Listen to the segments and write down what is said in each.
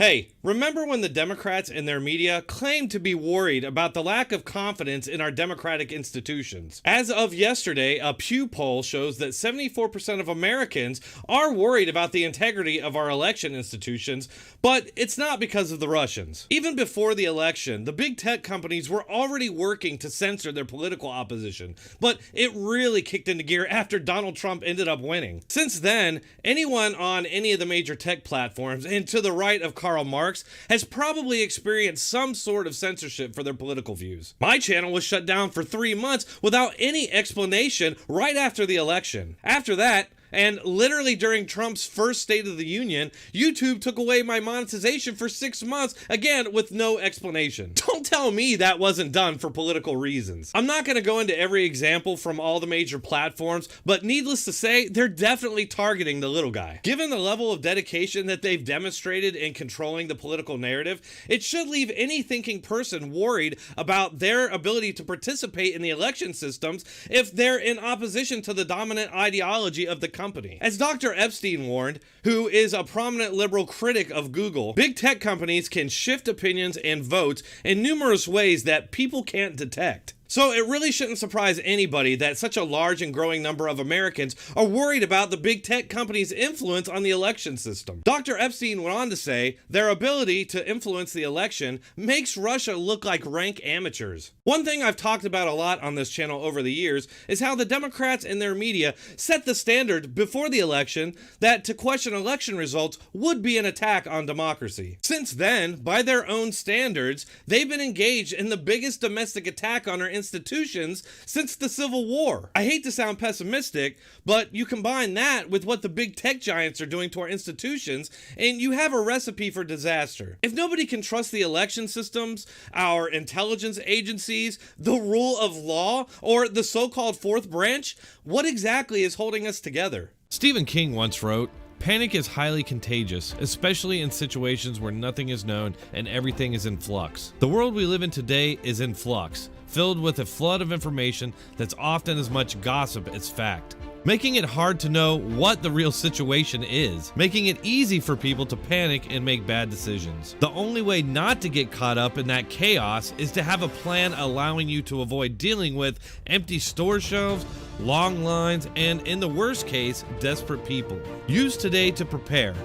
Hey, remember when the Democrats and their media claimed to be worried about the lack of confidence in our democratic institutions? As of yesterday, a Pew Poll shows that 74% of Americans are worried about the integrity of our election institutions, but it's not because of the Russians. Even before the election, the big tech companies were already working to censor their political opposition, but it really kicked into gear after Donald Trump ended up winning. Since then, anyone on any of the major tech platforms, and to the right of Karl Marx, has probably experienced some sort of censorship for their political views. My channel was shut down for 3 months without any explanation right after the election. After that, and literally during Trump's first State of the Union, YouTube took away my monetization for 6 months, again with no explanation. Don't tell me that wasn't done for political reasons. I'm not going to go into every example from all the major platforms, but needless to say, they're definitely targeting the little guy. Given the level of dedication that they've demonstrated in controlling the political narrative, it should leave any thinking person worried about their ability to participate in the election systems if they're in opposition to the dominant ideology of the company. As Dr. Epstein warned, who is a prominent liberal critic of Google, big tech companies can shift opinions and votes in numerous ways that people can't detect. So it really shouldn't surprise anybody that such a large and growing number of Americans are worried about the big tech companies' influence on the election system. Dr. Epstein went on to say their ability to influence the election makes Russia look like rank amateurs. One thing I've talked about a lot on this channel over the years is how the Democrats and their media set the standard before the election that to question election results would be an attack on democracy. Since then, by their own standards, they've been engaged in the biggest domestic attack on our institutions since the Civil War. I hate to sound pessimistic, but you combine that with what the big tech giants are doing to our institutions, and you have a recipe for disaster. If nobody can trust the election systems, our intelligence agencies, the rule of law, or the so-called fourth branch, what exactly is holding us together? Stephen King once wrote, "Panic is highly contagious, especially in situations where nothing is known and everything is in flux. The world we live in today is in flux, filled with a flood of information that's often as much gossip as fact, making it hard to know what the real situation is, making it easy for people to panic and make bad decisions. The only way not to get caught up in that chaos is to have a plan allowing you to avoid dealing with empty store shelves, long lines, and in the worst case, desperate people. Use today to prepare.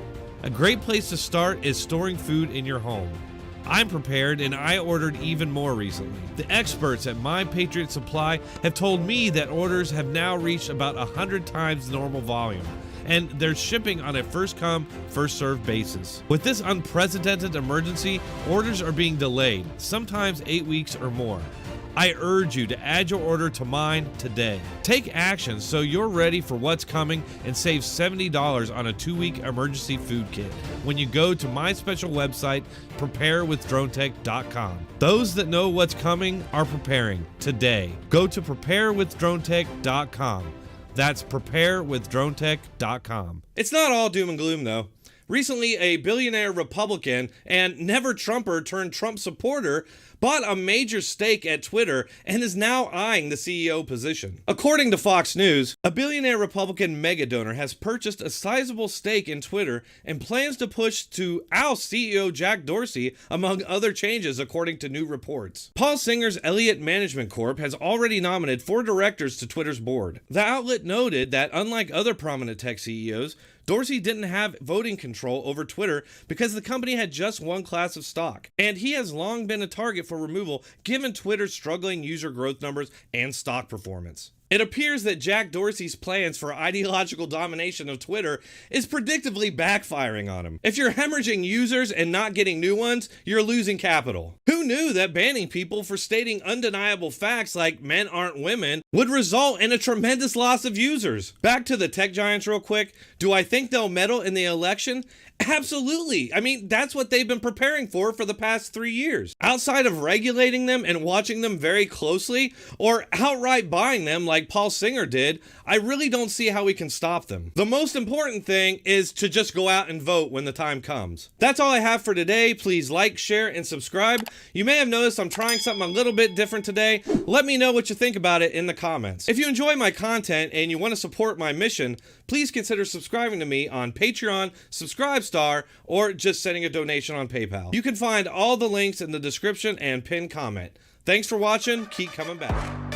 A great place to start is storing food in your home. I'm prepared and I ordered even more recently. The experts at My Patriot Supply have told me that orders have now reached about 100 times normal volume, and they're shipping on a first come, first served basis. With this unprecedented emergency, orders are being delayed, sometimes 8 weeks or more. I urge you to add your order to mine today. Take action so you're ready for what's coming and save $70 on a 2-week emergency food kit when you go to my special website, preparewithdronetek.com. Those that know what's coming are preparing today. Go to preparewithdronetek.com. That's preparewithdronetek.com. It's not all doom and gloom though. Recently, a billionaire Republican and never-Trumper turned Trump supporter bought a major stake at Twitter and is now eyeing the CEO position. According to Fox News, a billionaire Republican mega-donor has purchased a sizable stake in Twitter and plans to push to oust CEO Jack Dorsey, among other changes, according to new reports. Paul Singer's Elliott Management Corp has already nominated 4 directors to Twitter's board. The outlet noted that unlike other prominent tech CEOs, Dorsey didn't have voting control over Twitter because the company had just one class of stock, and he has long been a target for removal given Twitter's struggling user growth numbers and stock performance. It appears that Jack Dorsey's plans for ideological domination of Twitter is predictably backfiring on him. If you're hemorrhaging users and not getting new ones, you're losing capital. Who knew that banning people for stating undeniable facts like men aren't women would result in a tremendous loss of users? Back to the tech giants real quick. Do I think they'll meddle in the election? Absolutely. I mean, that's what they've been preparing for the past 3 years. Outside of regulating them and watching them very closely, or outright buying them like Paul Singer did, I really don't see how we can stop them. The most important thing is to just go out and vote when the time comes. That's all I have for today. Please like, share, and subscribe. You may have noticed I'm trying something a little bit different today. Let me know what you think about it in the comments. If you enjoy my content and you want to support my mission, please consider subscribing to me on Patreon. Subscribe star, or just sending a donation on PayPal. You can find all the links in the description and pinned comment. Thanks for watching. Keep coming back.